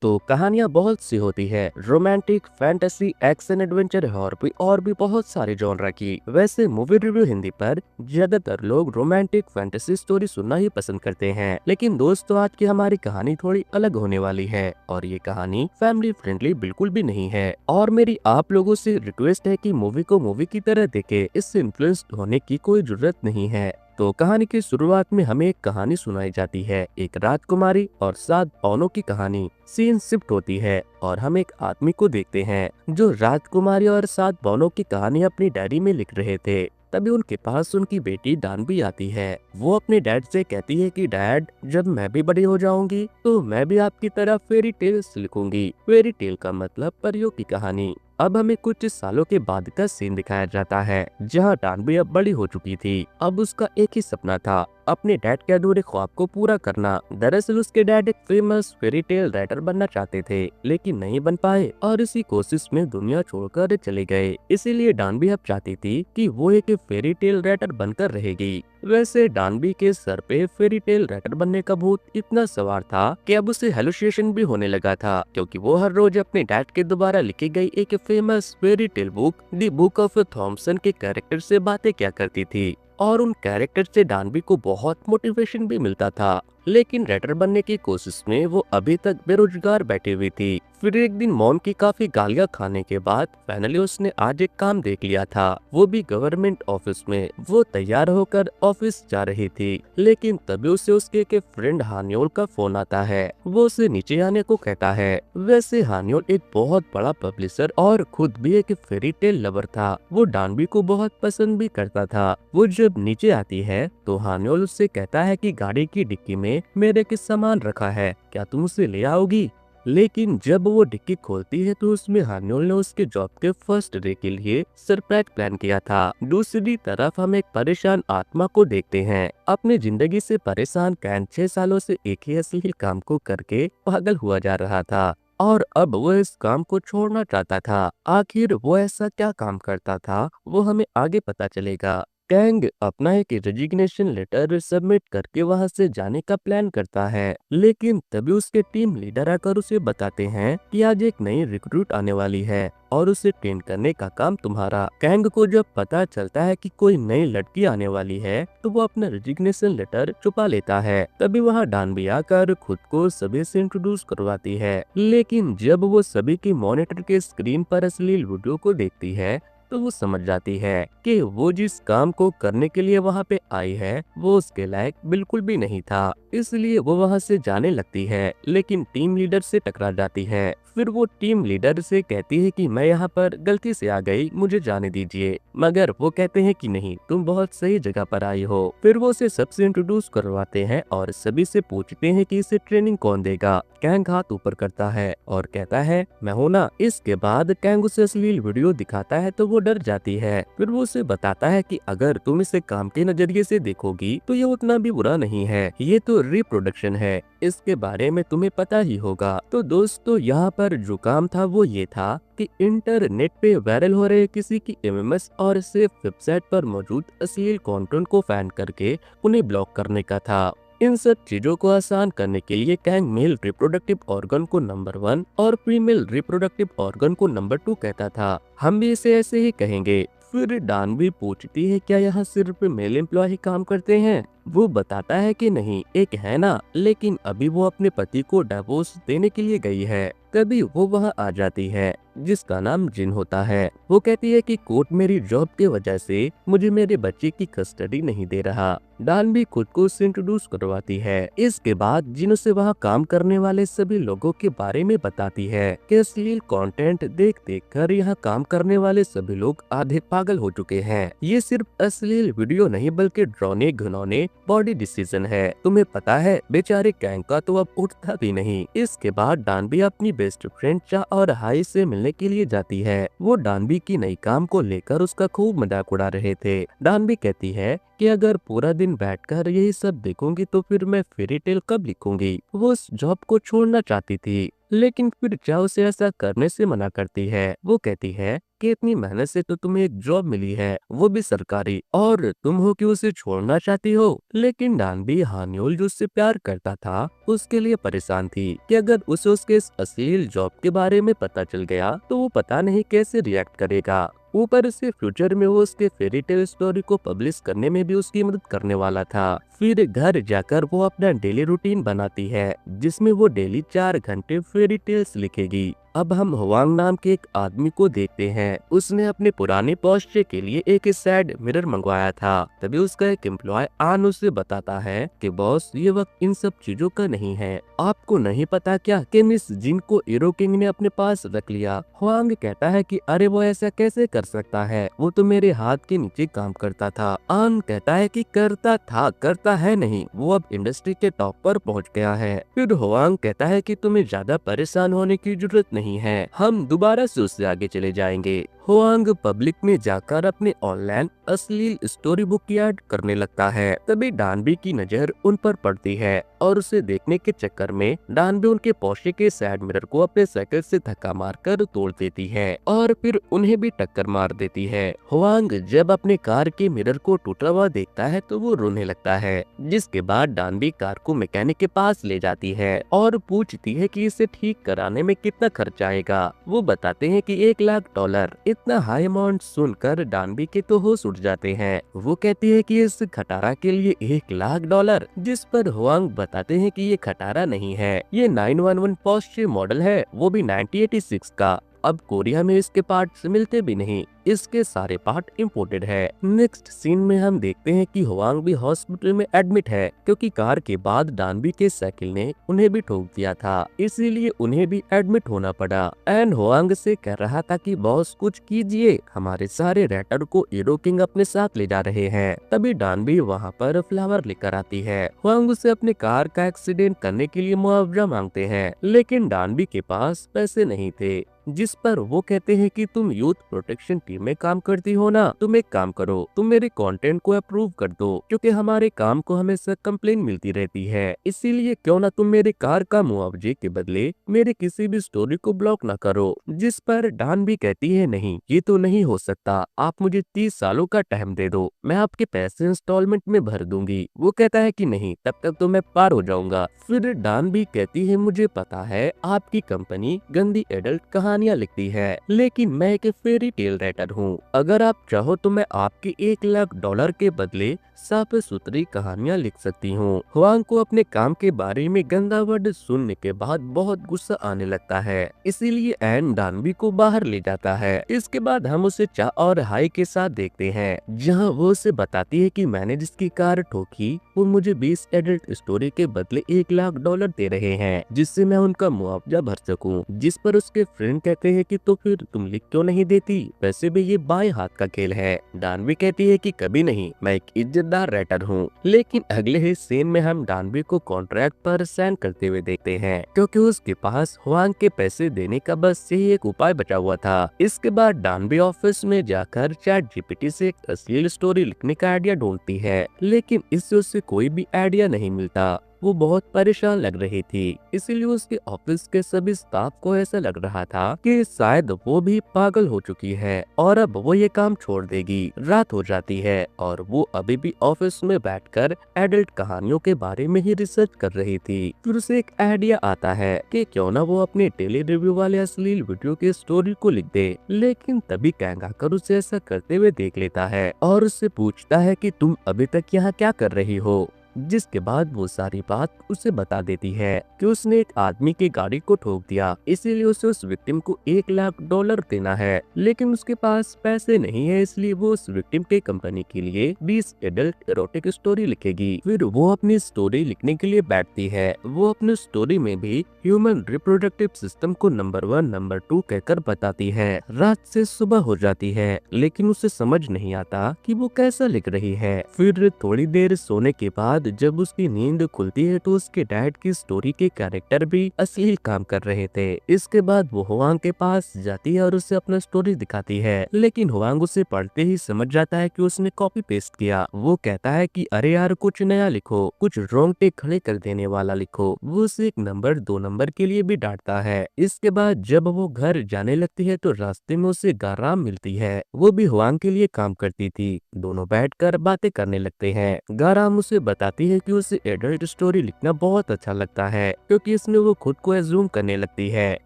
तो कहानियाँ बहुत सी होती है, romantic, fantasy, action, adventure, horror और भी बहुत सारे जॉनरा की। वैसे मूवी रिव्यू हिंदी पर ज्यादातर लोग रोमांटिक फैंटेसी स्टोरी सुनना ही पसंद करते हैं, लेकिन दोस्तों आज की हमारी कहानी थोड़ी अलग होने वाली है और ये कहानी फैमिली फ्रेंडली बिल्कुल भी नहीं है। और मेरी आप लोगों से रिक्वेस्ट है कि मूवी को मूवी की तरह देखें, इससे इन्फ्लुएंस्ड होने की कोई जरूरत नहीं है। तो कहानी की शुरुआत में हमें एक कहानी सुनाई जाती है, एक राजकुमारी और 7 पौनों की कहानी। सीन शिफ्ट होती है और हम एक आदमी को देखते हैं जो राजकुमारी और 7 पौनों की कहानी अपनी डायरी में लिख रहे थे। तभी उनके पास उनकी बेटी डानबी आती है। वो अपने डैड से कहती है कि डैड, जब मैं भी बड़ी हो जाऊंगी तो मैं भी आपकी तरह फेरी टेल्स लिखूंगी। फेरी टेल का मतलब परियों की कहानी। अब हमें कुछ सालों के बाद का सीन दिखाया जाता है जहां डानबी अब बड़ी हो चुकी थी। अब उसका एक ही सपना था, अपने डैड के अधूरे ख्वाब को पूरा करना। दरअसल उसके डैड एक फेमस फेरी टेल राइटर बनना चाहते थे, लेकिन नहीं बन पाए और इसी कोशिश में दुनिया छोड़कर चले गए। इसीलिए डानबी अब चाहती थी कि वो एक फेरी टेल राइटर बनकर रहेगी। वैसे डानबी के सर पे फेरी टेल राइटर बनने का भूत इतना सवार था कि अब उसे हेलुसिनेशन भी होने लगा था, क्योंकि वो हर रोज अपने डैड के द्वारा लिखी गई एक famous fairy tale book the book of Thomson के कैरेक्टर से बातें क्या करती थी और उन कैरेक्टर से डानबी को बहुत मोटिवेशन भी मिलता था। लेकिन राइटर बनने की कोशिश में वो अभी तक बेरोजगार बैठी हुई थी। फिर एक दिन मॉम की काफी गालियां खाने के बाद फाइनली उसने आज एक काम देख लिया था, वो भी गवर्नमेंट ऑफिस में। वो तैयार होकर ऑफिस जा रही थी, लेकिन तभी उसे उसके एक फ्रेंड हानियोल का फोन आता है। वो उसे नीचे आने को कहता है। वैसे हानियोल एक बहुत बड़ा पब्लिशर और खुद भी एक फेरी टेल लवर था। वो डानबी को बहुत पसंद भी करता था। वो जब नीचे आती है तो हानियोल उससे कहता है कि गाड़ी की डिक्की में मेरे कुछ सामान रखा है, क्या तुम उसे ले आओगी? लेकिन जब वो डिक्की खोलती है तो उसमें हानियोल ने उसके जॉब के फर्स्ट डे के लिए सरप्राइज प्लान किया था। दूसरी तरफ हम एक परेशान आत्मा को देखते हैं। अपनी जिंदगी से परेशान कैन 6 सालों से एक ही अश्लील काम को करके पागल हुआ जा रहा था और अब वो इस काम को छोड़ना चाहता था। आखिर वो ऐसा क्या काम करता था, वो हमें आगे पता चलेगा। कैंग अपना एक रेजिग्नेशन लेटर सबमिट करके वहां से जाने का प्लान करता है, लेकिन तभी उसके टीम लीडर आकर उसे बताते हैं कि आज एक नई रिक्रूट आने वाली है और उसे ट्रेन करने का काम तुम्हारा। कैंग को जब पता चलता है कि कोई नई लड़की आने वाली है तो वो अपना रेजिग्नेशन लेटर छुपा लेता है। तभी वहाँ डानबी आकर खुद को सभी से इंट्रोड्यूस करवाती है, लेकिन जब वो सभी की मॉनिटर के स्क्रीन पर अश्लील वीडियो को देखती है तो वो समझ जाती है कि वो जिस काम को करने के लिए वहाँ पे आई है वो उसके लायक बिल्कुल भी नहीं था। इसलिए वो वहाँ से जाने लगती है, लेकिन टीम लीडर से टकरा जाती है। फिर वो टीम लीडर से कहती है कि मैं यहाँ पर गलती से आ गई, मुझे जाने दीजिए। मगर वो कहते हैं कि नहीं, तुम बहुत सही जगह पर आई हो। फिर वो उसे सबसे इंट्रोड्यूस करवाते हैं और सभी से पूछते हैं कि इसे ट्रेनिंग कौन देगा। कैंग हाथ ऊपर करता है और कहता है मैं हूं ना। इसके बाद कैंग उसे अश्लील वीडियो दिखाता है तो वो डर जाती है। फिर वो उसे बताता है कि अगर तुम इसे काम के नजरिए से देखोगी तो ये उतना भी बुरा नहीं है, ये तो रिप्रोडक्शन है, इसके बारे में तुम्हें पता ही होगा। तो दोस्तों यहाँ पर जो काम था वो ये था कि इंटरनेट पे वायरल हो रहे किसी की एमएमएस और सिर्फ वेबसाइट पर मौजूद अश्लील कंटेंट को फाइंड करके उन्हें ब्लॉक करने का था। इन सब चीजों को आसान करने के लिए कैंग मेल रिप्रोडक्टिव ऑर्गन को नंबर 1 और फीमेल रिप्रोडक्टिव ऑर्गन को नंबर 2 कहता था। हम भी इसे ऐसे ही कहेंगे। फिर डानबी पूछती है क्या यहाँ सिर्फ मेल एम्प्लॉय काम करते हैं? वो बताता है कि नहीं, एक है ना, लेकिन अभी वो अपने पति को डिवोर्स देने के लिए गई है। तभी वो वहाँ आ जाती है जिसका नाम जिन होता है। वो कहती है कि कोर्ट मेरी जॉब की वजह से मुझे मेरे बच्चे की कस्टडी नहीं दे रहा। डानबी खुद को उससे इंट्रोड्यूस करवाती है। इसके बाद जिन उसे वहाँ काम करने वाले सभी लोगों के बारे में बताती है कि अश्लील कंटेंट देख देख कर यहाँ काम करने वाले सभी लोग आधे पागल हो चुके हैं। ये सिर्फ अश्लील वीडियो नहीं बल्कि डरावने घिनौने बॉडी डिसीजन है। तुम्हें पता है बेचारे कैंग का तो अब उठता भी नहीं। इसके बाद डानबी अपनी बेस्ट फ्रेंड चा और हाई से मिलने के लिए जाती है। वो डानबी की नई काम को लेकर उसका खूब मजाक उड़ा रहे थे। डानबी कहती है कि अगर पूरा दिन बैठकर यही सब देखूंगी तो फिर मैं फेरी टेल कब लिखूंगी। वो उस जॉब को छोड़ना चाहती थी, लेकिन फिर चा उसे ऐसा करने से मना करती है। वो कहती है कि इतनी मेहनत से तो तुम्हें एक जॉब मिली है, वो भी सरकारी, और तुम हो कि उसे छोड़ना चाहती हो। लेकिन डानबी हान्योल जो उससे प्यार करता था उसके लिए परेशान थी कि अगर उसे उसके इस अश्लील जॉब के बारे में पता चल गया तो वो पता नहीं कैसे रिएक्ट करेगा। ऊपर से फ्यूचर में वो उसके फेरी टेल स्टोरी को पब्लिश करने में भी उसकी मदद करने वाला था। फिर घर जाकर वो अपना डेली रूटीन बनाती है जिसमें वो डेली 4 घंटे फेरी टेल्स लिखेगी। अब हम हुआंग नाम के एक आदमी को देखते हैं। उसने अपने पुराने पोस्चे के लिए एक साइड मिरर मंगवाया था। तभी उसका एक एम्प्लॉय आन उसे बताता है कि बॉस ये वक्त इन सब चीजों का नहीं है। आपको नहीं पता क्या कि मिस जिन को ईरो किंग ने अपने पास रख लिया। हुआंग कहता है कि अरे वो ऐसा कैसे कर सकता है, वो तो मेरे हाथ के नीचे काम करता था। आन कहता है कि करता था, करता है नहीं, वो अब इंडस्ट्री के टॉप पर पहुंच गया है। फिर हुआंग कहता है कि तुम्हें ज्यादा परेशान होने की जरूरत नहीं है, हम दोबारा से उससे आगे चले जाएंगे। हुआंग पब्लिक में जाकर अपने ऑनलाइन अश्लील स्टोरी बुक याद करने लगता है। तभी डानबी की नजर उन पर पड़ती है और उसे देखने के चक्कर में डानबी उनके पोर्शे के साइड मिरर को अपने साइकिल से धक्का मारकर तोड़ देती है और फिर उन्हें भी टक्कर मार देती है। हुआंग जब अपने कार के मिरर को टूटा हुआ देखता है तो वो रोने लगता है, जिसके बाद डानबी कार को मैकेनिक के पास ले जाती है और पूछती है कि इसे ठीक कराने में कितना खर्च आएगा। वो बताते हैं कि $1,00,000। इतना हाई अमाउंट सुनकर डानबी के तो होश उड़ जाते हैं। वो कहती है कि इस खटारा के लिए $1,00,000, जिस पर हुआंग बताते हैं कि ये खटारा नहीं है, ये 911 पोर्शे मॉडल है, वो भी 1986 का। अब कोरिया में इसके पार्ट्स मिलते भी नहीं, इसके सारे पार्ट इम्पोर्टेड है। नेक्स्ट सीन में हम देखते हैं कि हुआंग भी हॉस्पिटल में एडमिट है क्योंकि कार के बाद डानबी के साइकिल ने उन्हें भी ठोक दिया था, इसीलिए उन्हें भी एडमिट होना पड़ा। एंड हुआंग से कह रहा था कि बॉस कुछ कीजिए, हमारे सारे रेटर को ईरो किंग अपने साथ ले जा रहे हैं। तभी डानबी वहाँ पर फ्लावर लेकर आती है। हुआंग उसे अपने कार का एक्सीडेंट करने के लिए मुआवजा मांगते हैं, लेकिन डानबी के पास पैसे नहीं थे, जिस पर वो कहते हैं कि तुम यूथ प्रोटेक्शन टीम में काम करती हो ना, तुम एक काम करो, तुम मेरे कंटेंट को अप्रूव कर दो क्योंकि हमारे काम को हमेशा कंप्लेन मिलती रहती है, इसीलिए क्यों ना तुम मेरे कार का मुआवजे के बदले मेरे किसी भी स्टोरी को ब्लॉक ना करो। जिस पर डान भी कहती है नहीं, ये तो नहीं हो सकता, आप मुझे 30 सालों का टाइम दे दो, मैं आपके पैसे इंस्टॉलमेंट में भर दूंगी। वो कहता है कि नहीं, तब तक तो मैं पार हो जाऊंगा। फिर डान भी कहती है मुझे पता है आपकी कंपनी गंदी एडल्ट कहानियाँ लिखती है, लेकिन मैं एक फेरी टेल राइटर हूँ, अगर आप चाहो तो मैं आपके $1,00,000 के बदले साफ सुथरी कहानियाँ लिख सकती हूँ। हुआंग को अपने काम के बारे में गंदा वर्ड सुनने के बाद बहुत गुस्सा आने लगता है, इसीलिए एन डानबी को बाहर ले जाता है। इसके बाद हम उसे चा और हाई के साथ देखते हैं, जहाँ वो उसे बताती है कि मैंने जिसकी कार ठोकी वो मुझे 20 एडल्ट स्टोरी के बदले $1,00,000 दे रहे हैं, जिससे मैं उनका मुआवजा भर सकूं। जिस पर उसके फ्रेंड कहते हैं कि तो फिर तुम लिख क्यों नहीं देती, वैसे भी ये बाएं हाथ का खेल है। डानबी कहती है कि कभी नहीं, मैं एक इज्जतदार राइटर हूँ। लेकिन अगले ही सीन में हम डानबी को कॉन्ट्रैक्ट पर साइन करते हुए देखते हैं, क्योंकि उसके पास हुआंग के पैसे देने का बस यही एक उपाय बचा हुआ था। इसके बाद डानबी ऑफिस में जाकर चैट जीपीटी से एक अश्लील स्टोरी लिखने का आइडिया ढूंढती है, लेकिन इससे उसे कोई भी आइडिया नहीं मिलता। वो बहुत परेशान लग रही थी, इसीलिए उसके ऑफिस के सभी स्टाफ को ऐसा लग रहा था कि शायद वो भी पागल हो चुकी है और अब वो ये काम छोड़ देगी। रात हो जाती है और वो अभी भी ऑफिस में बैठकर एडल्ट कहानियों के बारे में ही रिसर्च कर रही थी। फिर उसे एक आइडिया आता है कि क्यों ना वो अपने टेली रिव्यू वाले अश्लील वीडियो के स्टोरी को लिख दे, लेकिन तभी कैंग आकर उसे ऐसा करते हुए देख लेता है और उससे पूछता है कि तुम अभी तक यहाँ क्या कर रही हो। जिसके बाद वो सारी बात उसे बता देती है कि उसने एक आदमी की गाड़ी को ठोक दिया, इसीलिए उसे उस विक्टिम को $1,00,000 देना है, लेकिन उसके पास पैसे नहीं है, इसलिए वो उस विक्टिम के कंपनी के लिए 20 एडल्ट एरोटिक स्टोरी लिखेगी। फिर वो अपनी स्टोरी लिखने के लिए बैठती है। वो अपनी स्टोरी में भी ह्यूमन रिप्रोडक्टिव सिस्टम को नंबर 1 नंबर 2 कहकर बताती है। रात से सुबह हो जाती है, लेकिन उसे समझ नहीं आता कि वो कैसा लिख रही है। फिर थोड़ी देर सोने के बाद बाद जब उसकी नींद खुलती है तो उसके डैड की स्टोरी के कैरेक्टर भी असली काम कर रहे थे। इसके बाद वो हुआंग के पास जाती है और उसे अपना स्टोरी दिखाती है, लेकिन हुआंग उसे पढ़ते ही समझ जाता है कि उसने कॉपी पेस्ट किया। वो कहता है कि अरे यार कुछ नया लिखो, कुछ रोंगटे खड़े कर देने वाला लिखो। वो उसे 1 नंबर 2 नंबर के लिए भी डांटता है। इसके बाद जब वो घर जाने लगती है तो रास्ते में उसे गाराम मिलती है। वो भी हुआंग के लिए काम करती थी। दोनों बैठकर बातें करने लगते हैं। गाराम उसे बताती है कि उसे एडल्ट स्टोरी लिखना बहुत अच्छा लगता है, क्योंकि इसमें वो खुद को एज्यूम करने लगती है।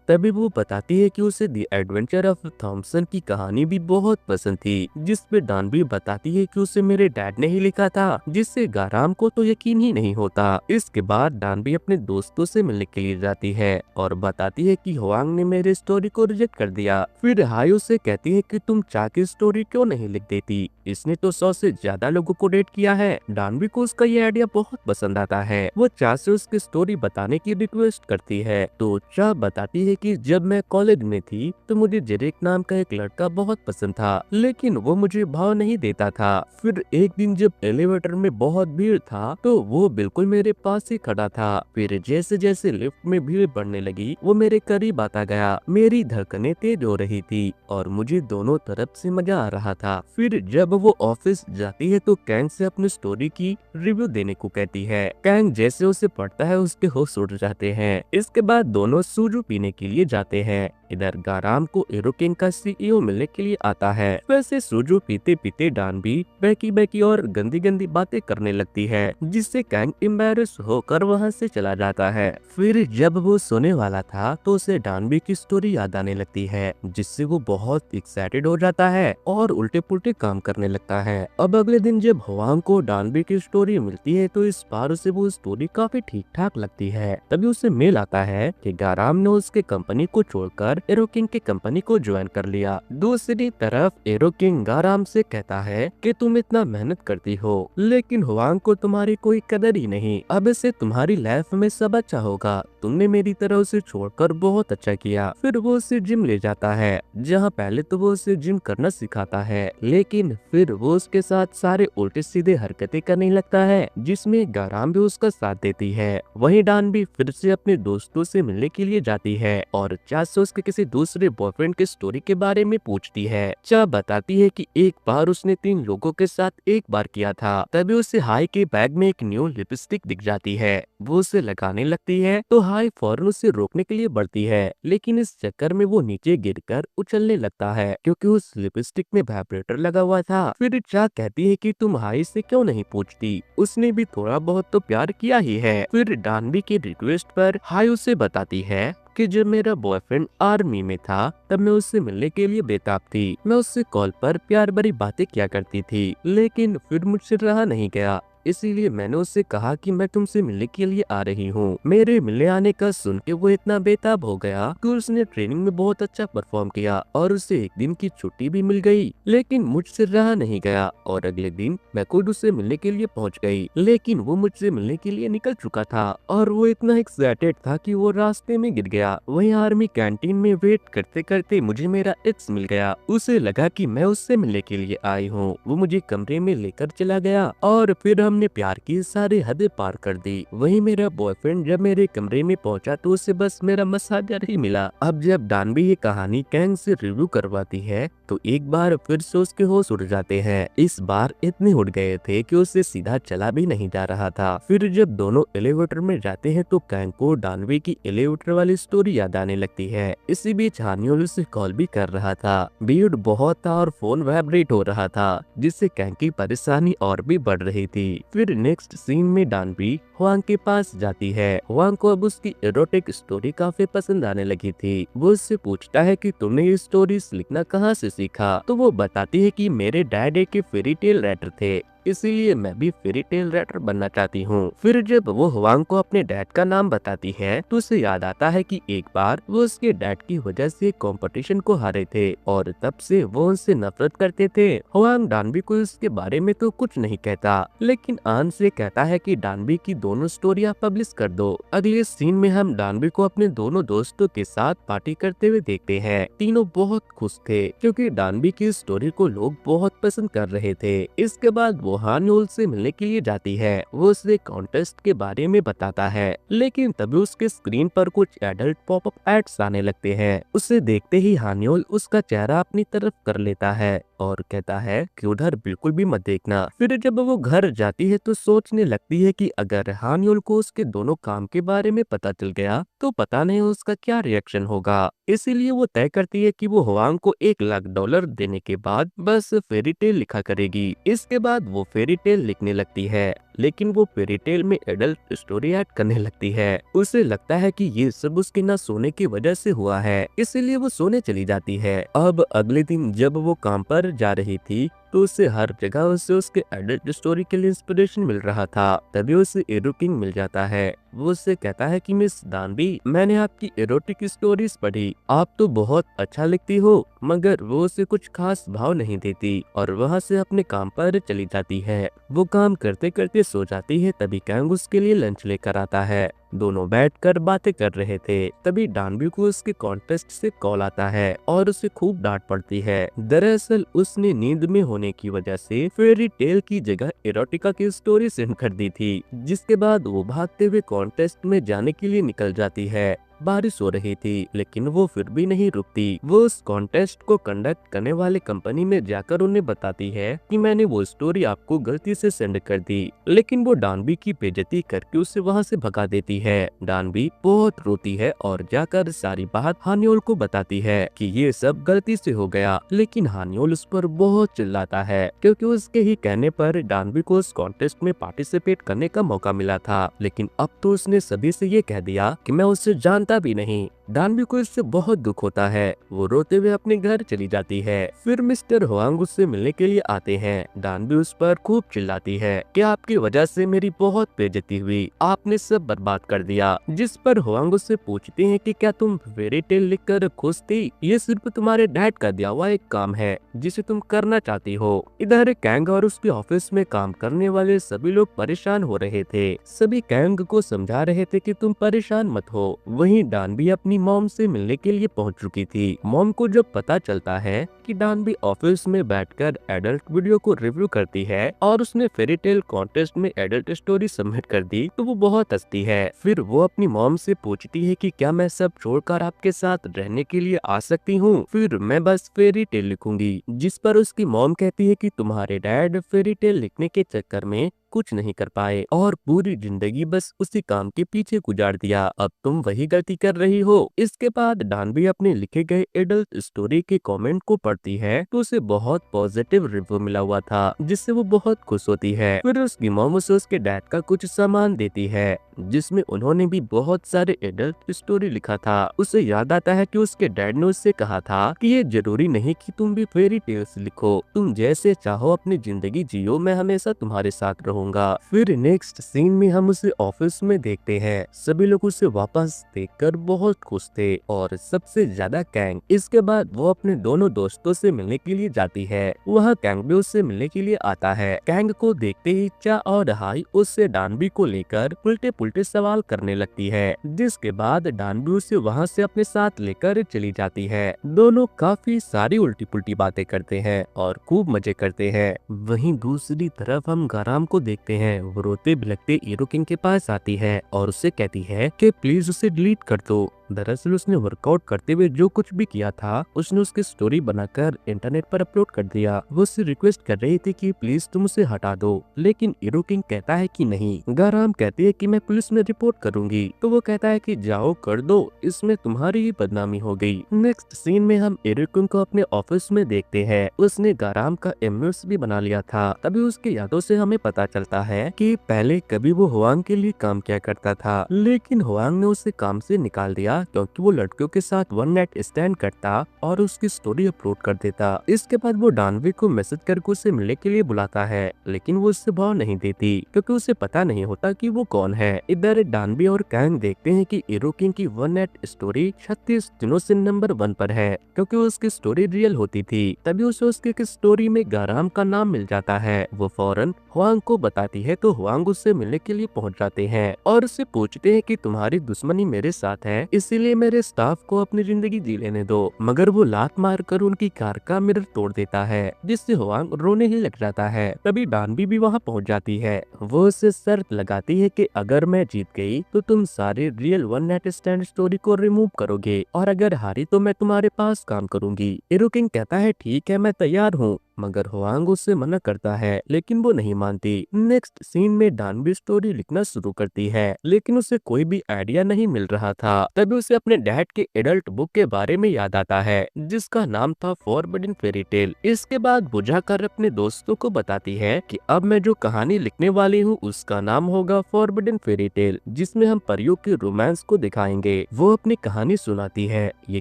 तभी वो बताती है कि उसे द एडवेंचर ऑफ थॉमसन की कहानी भी बहुत पसंद थी, जिसपे डानबी बताती है कि उसे मेरे डैड ने ही लिखा था, जिससे गाराम को तो यकीन ही नहीं होता। इसके बाद डानबी अपने दोस्तों से मिलने के लिए जाती है और बताती है कि हुआंग ने मेरे स्टोरी को रिजेक्ट कर दिया। फिर हाई उसे कहती है कि तुम चा की स्टोरी क्यों नहीं लिख देती, इसने तो 100 से ज्यादा लोगों को डेट किया है। डानबी को उसका ये आइडिया बहुत पसंद आता है। वो चा से उसकी स्टोरी बताने की रिक्वेस्ट करती है तो चा बताती है कि जब मैं कॉलेज में थी तो मुझे जेरेक नाम का एक लड़का बहुत पसंद था, लेकिन वो मुझे भाव नहीं देता था। फिर एक दिन जब एलिवेटर में बहुत भीड़ था तो वो बिल्कुल मेरे पास ही खड़ा था। फिर जैसे जैसे लिफ्ट में भीड़ बढ़ने लगी वो मेरे करीब आता गया। मेरी धड़कनें तेज हो रही थी और मुझे दोनों तरफ से मजा आ रहा था। फिर जब वो ऑफिस जाती है तो कैंग से अपनी स्टोरी की रिव्यू देने को कहती है। कैंग जैसे उसे पढ़ता है उसके होश उड़ जाते हैं। इसके बाद दोनों सूजू पीने के लिए जाते हैं। इधर गाराम को एरोकिंग का सीईओ मिलने के लिए आता है। वैसे सूजू पीते पीते डानबी बैकी बैकी और गंदी गंदी बातें करने लगती है, जिससे कैंग एम्बैरेस होकर वहां से चला जाता है। फिर जब वो सोने वाला था तो उसे डानबी की स्टोरी याद आने लगती है, जिससे वो बहुत एक्साइटेड हो जाता है और उल्टे पुल्टे काम करने लगता है। अब अगले दिन जब हुआंग को डानबी की स्टोरी मिलती है तो इस बार उसे वो स्टोरी काफी ठीक ठाक लगती है। तभी उसे मेल आता है कि गाराम ने उसके कंपनी को छोड़कर एरोकिंग की कंपनी को ज्वाइन कर लिया। दूसरी तरफ एरोकिंग गाराम से कहता है कि तुम इतना मेहनत करती हो, लेकिन हुआंग को तुम्हारी कोई कदर ही नहीं। अब से तुम्हारी लाइफ में सब अच्छा होगा। तुमने मेरी तरह उसे छोड़कर बहुत अच्छा किया। फिर वो उसे जिम ले जाता है, जहाँ पहले तो वो उसे जिम करना सिखाता है, लेकिन फिर वो उसके साथ सारे उल्टे सीधे हरकतें करने लगता है, जिसमें गाराम भी उसका साथ देती है। वहीं डान भी फिर से अपने दोस्तों से मिलने के लिए जाती है और चा से उसके किसी दूसरे बॉयफ्रेंड की स्टोरी के बारे में पूछती है। चा बताती है कि एक बार उसने 3 लोगों के साथ एक बार किया था। तभी उसे हाई के बैग में एक न्यू लिपस्टिक दिख जाती है। वो उसे लगाने लगती है तो हाई फौरन उसे रोकने के लिए बढ़ती है, लेकिन इस चक्कर में वो नीचे गिरकर उछलने लगता है, क्योंकि उस लिपस्टिक में वाइब्रेटर लगा हुआ था। फिर चा कहती है कि तुम हाई से क्यों नहीं पूछती, उसने भी थोड़ा बहुत तो प्यार किया ही है। फिर डानबी की रिक्वेस्ट पर हाई उसे बताती है कि जब मेरा बॉयफ्रेंड आर्मी में था तब मैं उससे मिलने के लिए बेताब थी। मैं उससे कॉल पर प्यार भरी बातें किया करती थी, लेकिन फिर मुझसे रहा नहीं गया, इसीलिए मैंने उससे कहा कि मैं तुमसे मिलने के लिए आ रही हूँ। मेरे मिलने आने का सुन के वो इतना बेताब हो गया कि उसने ट्रेनिंग में बहुत अच्छा परफॉर्म किया और उसे एक दिन की छुट्टी भी मिल गई, लेकिन मुझसे रहा नहीं गया और अगले दिन मैं खुद उससे मिलने के लिए पहुँच गई। लेकिन वो मुझसे मिलने के लिए निकल चुका था और वो इतना एक्साइटेड था कि वो रास्ते में गिर गया। वहीं आर्मी कैंटीन में वेट करते करते मुझे मेरा एक्स मिल गया। उसे लगा कि मैं उससे मिलने के लिए आई हूँ। वो मुझे कमरे में लेकर चला गया और फिर हमने प्यार की सारी हदें पार कर दी। वहीं मेरा बॉयफ्रेंड जब मेरे कमरे में पहुंचा तो उसे बस मेरा मसाजर ही मिला। अब जब डानबी ये कहानी कैंग से रिव्यू करवाती है तो एक बार फिर से उसके होश उड़ जाते हैं। इस बार इतने उड़ गए थे कि उससे सीधा चला भी नहीं जा रहा था। फिर जब दोनों एलिवेटर में जाते हैं तो कैंग को डानबी की एलिवेटर वाली स्टोरी याद आने लगती है। इसी बीच हानियोल उसे कॉल भी कर रहा था। भीड़ बहुत था और फोन वाइब्रेट हो रहा था, जिससे कैंग की परेशानी और भी बढ़ रही थी। फिर नेक्स्ट सीन में डानबी हुआंग के पास जाती है। हुआंग को अब उसकी एरोटिक स्टोरी काफी पसंद आने लगी थी। वो उससे पूछता है कि तुमने ये स्टोरीज लिखना कहाँ से सीखा, तो वो बताती है कि मेरे डैड एक फेरी टेल राइटर थे, इसीलिए मैं भी फेरी टेल राइटर बनना चाहती हूँ। फिर जब वो हुआंग को अपने डैड का नाम बताती है तो उसे याद आता है कि एक बार वो उसके डैड की वजह से कंपटीशन को हारे थे और तब से वो उनसे नफरत करते थे। हुआंग डानबी को इसके बारे में तो कुछ नहीं कहता, लेकिन आन से कहता है कि डानबी की दोनों स्टोरियां पब्लिश कर दो। अगले सीन में हम डानबी को अपने दोनों दोस्तों के साथ पार्टी करते हुए देखते हैं। तीनों बहुत खुश थे क्योंकि डानबी की स्टोरी को लोग बहुत पसंद कर रहे थे। इसके बाद वो हानियोल से मिलने के लिए जाती है, वो उसे कॉन्टेस्ट के बारे में बताता है, लेकिन तभी उसके स्क्रीन पर कुछ एडल्ट पॉपअप एड्स आने लगते हैं। उसे देखते ही हानियोल उसका चेहरा अपनी तरफ कर लेता है और कहता है कि उधर बिल्कुल भी मत देखना। फिर जब वो घर जाती है तो सोचने लगती है कि अगर हानियोल को उसके दोनों काम के बारे में पता चल गया तो पता नहीं उसका क्या रिएक्शन होगा। इसीलिए वो तय करती है कि वो हुआंग को $1 लाख देने के बाद बस फेरी टेल लिखा करेगी। इसके बाद वो फेरी टेल लिखने लगती है, लेकिन वो फेरी टेल में एडल्ट स्टोरी ऐड करने लगती है। उसे लगता है कि ये सब उसके ना सोने की वजह से हुआ है, इसीलिए वो सोने चली जाती है। अब अगले दिन जब वो काम पर जा रही थी तो उसे हर जगह उसे उसके एडल्ट स्टोरी के लिए इंस्पिरेशन मिल रहा था। तभी उसे एरोकिंग मिल जाता है। वो उससे कहता है कि मिस दानवी, मैंने आपकी एरोटिक स्टोरीज पढ़ी, आप तो बहुत अच्छा लिखती हो। मगर वो उसे कुछ खास भाव नहीं देती और वहाँ से अपने काम पर चली जाती है। वो काम करते करते सो जाती है। तभी कैंग उसके लिए लंच लेकर आता है। दोनों बैठकर बातें कर रहे थे। तभी डानबी को उसके कॉन्टेस्ट से कॉल आता है और उसे खूब डांट पड़ती है। दरअसल उसने नींद में होने की वजह से फेरी टेल की जगह एरोटिका की स्टोरी सेंड कर दी थी। जिसके बाद वो भागते हुए कॉन्टेस्ट में जाने के लिए निकल जाती है। बारिश हो रही थी लेकिन वो फिर भी नहीं रुकती। वो उस कॉन्टेस्ट को कंडक्ट करने वाले कंपनी में जाकर उन्हें बताती है कि मैंने वो स्टोरी आपको गलती से सेंड कर दी, लेकिन वो डानबी की बेइज्जती करके उसे वहाँ से भगा देती है। डानबी बहुत रोती है और जाकर सारी बात हानियोल को बताती है कि ये सब गलती से हो गया, लेकिन हानियोल उस पर बहुत चिल्लाता है क्योंकि उसके ही कहने पर डानबी को उस कॉन्टेस्ट में पार्टिसिपेट करने का मौका मिला था। लेकिन अब तो उसने सभी से ये कह दिया कि मैं उससे जानता भी नहीं। डानबी को इससे बहुत दुख होता है। वो रोते हुए अपने घर चली जाती है। फिर मिस्टर हुआंग उससे मिलने के लिए आते हैं। डानबी उस पर खूब चिल्लाती है कि आपकी वजह से मेरी बहुत बेइज्जती हुई, आपने सब बर्बाद कर दिया। जिस पर हुआंग उससे पूछते हैं कि क्या तुम फेरी टेल लिखकर खुश थी? ये सिर्फ तुम्हारे डैड का दिया हुआ एक काम है जिसे तुम करना चाहती हो। इधर कैंग और उसके ऑफिस में काम करने वाले सभी लोग परेशान हो रहे थे। सभी कैंग को समझा रहे थे कि तुम परेशान मत हो। वहीं डानबी अपनी मॉम से मिलने के लिए पहुंच चुकी थी। मॉम को जब पता चलता है कि डानबी ऑफिस में बैठकर एडल्ट वीडियो को रिव्यू करती है और उसने फेरी टेल कॉन्टेस्ट में एडल्ट स्टोरी सबमिट कर दी तो वो बहुत हंसती है। फिर वो अपनी मॉम से पूछती है कि क्या मैं सब छोड़कर आपके साथ रहने के लिए आ सकती हूँ? फिर मैं बस फेरी टेल लिखूंगी। जिस पर उसकी मॉम कहती है कि तुम्हारे डैड फेरी टेल लिखने के चक्कर में कुछ नहीं कर पाए और पूरी जिंदगी बस उसी काम के पीछे गुजार दिया। अब तुम वही गलती कर रही हो। इसके बाद डानबी अपने लिखे गए एडल्ट स्टोरी के कमेंट को पढ़ती है तो उसे बहुत पॉजिटिव रिव्यू मिला हुआ था, जिससे वो बहुत खुश होती है। फिर उसकी मॉम उसे उसके डैड का कुछ सामान देती है जिसमें उन्होंने भी बहुत सारे एडल्ट स्टोरी लिखा था। उसे याद आता है कि उसके डैड ने उससे कहा था कि ये जरूरी नहीं कि तुम भी फेरी टेल्स लिखो, तुम जैसे चाहो अपनी जिंदगी जियो, मैं हमेशा तुम्हारे साथ रहूंगा। फिर नेक्स्ट सीन में हम उसे ऑफिस में देखते हैं। सभी लोग उसे वापस देखकर बहुत खुश थे और सबसे ज्यादा कैंग। इसके बाद वो अपने दोनों दोस्तों से मिलने के लिए जाती है। वह कैंग भी उससे मिलने के लिए आता है। कैंग को देखते ही चा और हाई उससे डानबी को लेकर उल्टे पुल्टे सवाल करने लगती है, जिसके बाद डानबी उसे वहाँ से अपने साथ लेकर चली जाती है। दोनों काफी सारी उल्टी पुल्टी बातें करते हैं और खूब मजे करते हैं। वहीं दूसरी तरफ हम गाराम को देखते हैं। वो रोते बिलखते इरोकिंग के पास आती है और उससे कहती है कि प्लीज उसे डिलीट कर दो। दरअसल उसने वर्कआउट करते हुए जो कुछ भी किया था उसने उसकी स्टोरी बनाकर इंटरनेट पर अपलोड कर दिया। वो उससे रिक्वेस्ट कर रही थी कि प्लीज तुम उसे हटा दो, लेकिन इरोकिंग कहता है कि नहीं। गाराम कहती है कि मैं पुलिस में रिपोर्ट करूंगी, तो वो कहता है कि जाओ कर दो, इसमें तुम्हारी ही बदनामी हो गई। नेक्स्ट सीन में हम इरोकिंग को अपने ऑफिस में देखते हैं। उसने गाराम का इमेज भी बना लिया था। तभी उसकी यादों से हमें पता चलता है कि पहले कभी वो हुआंग के लिए काम किया करता था, लेकिन हुआंग ने उसे काम से निकाल दिया क्योंकि वो लड़कियों के साथ वन नाइट स्टैंड करता और उसकी स्टोरी अपलोड कर देता। इसके बाद वो डानवी को मैसेज करके उसे मिलने के लिए बुलाता है, लेकिन वो उससे भाव नहीं देती क्योंकि उसे पता नहीं होता कि वो कौन है। इधर डानवी और कैंग देखते हैं कि इरोकिंग की वन नाइट स्टोरी 36 दिनों से नंबर 1 पर है क्योंकि उसकी स्टोरी रियल होती थी। तभी उसे उसके स्टोरी में गाराम का नाम मिल जाता है। वो फौरन हुआंग को बताती है तो हुआंग उससे मिलने के लिए पहुंच जाते हैं और उससे पूछते हैं कि तुम्हारी दुश्मनी मेरे साथ है, इसीलिए मेरे स्टाफ को अपनी जिंदगी जी लेने दो। मगर वो लात मारकर उनकी कार का मिरर तोड़ देता है, जिससे हुआंग रोने ही लग जाता है। तभी डानबी भी वहाँ पहुँच जाती है। वो उसे शर्त लगाती है कि अगर मैं जीत गई तो तुम सारे real one night stand story को रिमूव करोगे, और अगर हारी तो मैं तुम्हारे पास काम करूंगी। इरुकिंग कहता है ठीक है, मैं तैयार हूँ। मगर हुआंग उससे मना करता है, लेकिन वो नहीं मानती। नेक्स्ट सीन में डानबी स्टोरी लिखना शुरू करती है, लेकिन उसे कोई भी आइडिया नहीं मिल रहा था। तभी उसे अपने डैड के एडल्ट बुक के बारे में याद आता है, जिसका नाम था फॉरबिडन फेरी टेल। इसके बाद वो जाकर अपने दोस्तों को बताती है कि अब मैं जो कहानी लिखने वाली हूँ उसका नाम होगा फॉरबिडन फेरी टेल, जिसमें हम परियों के रोमांस को दिखाएंगे। वो अपनी कहानी सुनाती है। ये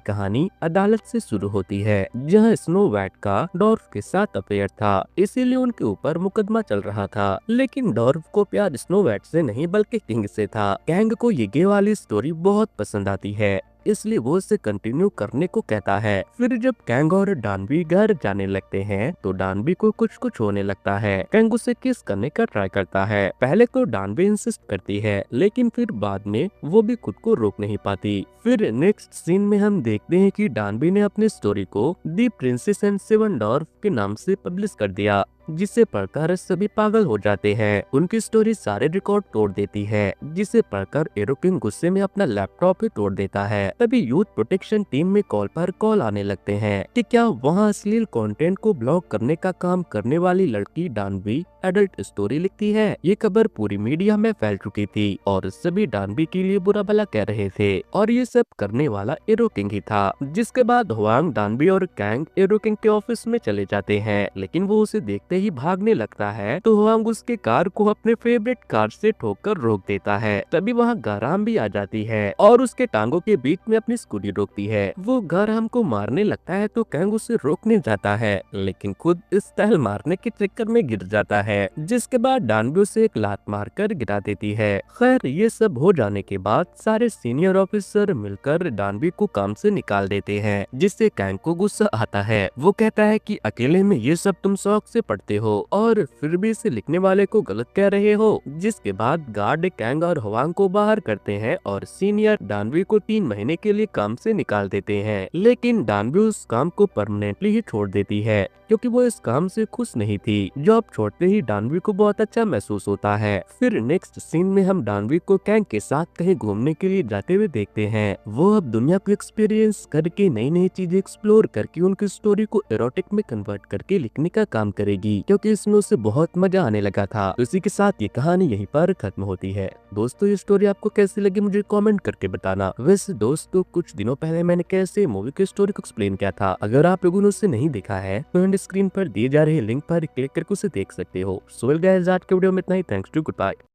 कहानी अदालत से शुरू होती है, जहाँ स्नो वाइट का डॉर्फ के साथ अफेयर था, इसीलिए उनके ऊपर मुकदमा चल रहा था। लेकिन डॉर्फ को प्यार स्नो वाइट से नहीं बल्कि किंग से था। कैंग को ये गे वाली स्टोरी बहुत पसंद आती है, इसलिए वो इसे कंटिन्यू करने को कहता है। फिर जब कैंग और डानबी घर जाने लगते हैं तो डानबी को कुछ कुछ होने लगता है। कैंग उसे किस करने का ट्राई करता है। पहले तो डानबी इंसिस्ट करती है, लेकिन फिर बाद में वो भी खुद को रोक नहीं पाती। फिर नेक्स्ट सीन में हम देखते हैं कि डानबी ने अपनी स्टोरी को दी प्रिंसेस एंड सेवन डॉर्फ के नाम से पब्लिश कर दिया, जिसे पढ़कर सभी पागल हो जाते हैं। उनकी स्टोरी सारे रिकॉर्ड तोड़ देती है, जिसे पढ़कर इरुकिंग गुस्से में अपना लैपटॉप ही तोड़ देता है। तभी यूथ प्रोटेक्शन टीम में कॉल पर कॉल आने लगते हैं कि क्या वहां अश्लील कंटेंट को ब्लॉक करने का काम करने वाली लड़की डानबी एडल्ट स्टोरी लिखती है। ये खबर पूरी मीडिया में फैल चुकी थी और सभी डानबी के लिए बुरा भला कह रहे थे, और ये सब करने वाला इरुकिंग ही था। जिसके बाद हुआंग, डानबी और कैंग इरुकिंग के ऑफिस में चले जाते हैं, लेकिन वो उसे देखते ही भागने लगता है तो हुआंग उसके कार को अपने फेवरेट कार से ठोककर रोक देता है। तभी वहाँ गाराम भी आ जाती है और उसके टांगों के बीच में अपनी स्कूटी रोकती है। वो गाराम को मारने लगता है तो कैंग उसे रोकने जाता है, लेकिन खुद स्टाइल मारने के चक्कर में गिर जाता है, जिसके बाद डानबी उसे एक लात मारकर गिरा देती है। खैर, ये सब हो जाने के बाद सारे सीनियर ऑफिसर मिलकर डानबी को काम से निकाल देते हैं, जिससे कैंग को गुस्सा आता है। वो कहता है कि अकेले में ये सब तुम शौक से पढ़ते हो और फिर भी इसे लिखने वाले को गलत कह रहे हो। जिसके बाद गार्ड कैंग और हुआंग को बाहर करते हैं और सीनियर डानबी को 3 महीने के लिए काम से निकाल देते हैं। लेकिन डानबी उस काम को परमानेंटली ही छोड़ देती है, क्योंकि वो इस काम से खुश नहीं थी। जॉब छोड़ते ही डानबी को बहुत अच्छा महसूस होता है। फिर नेक्स्ट सीन में हम डानबी को कैंग के साथ कहीं घूमने के लिए जाते हुए देखते हैं। वो अब दुनिया को एक्सपीरियंस करके नई नई चीजें एक्सप्लोर करके उनकी स्टोरी को एरोटिक में कन्वर्ट करके लिखने का काम करेगी, क्योंकि इसमें उसे बहुत मजा आने लगा था। तो इसी के साथ ये कहानी यहीं पर खत्म होती है। दोस्तों, ये स्टोरी आपको कैसी लगी मुझे कमेंट करके बताना। वैसे दोस्तों, कुछ दिनों पहले मैंने कैसे मूवी की स्टोरी को एक्सप्लेन किया था, अगर आप लोगों ने उसे नहीं देखा है तो एंड स्क्रीन पर दिए जा रहे लिंक पर क्लिक करके उसे देख सकते हो। सो गाइस, आज के वीडियो में इतना ही। Thanks to, good bye.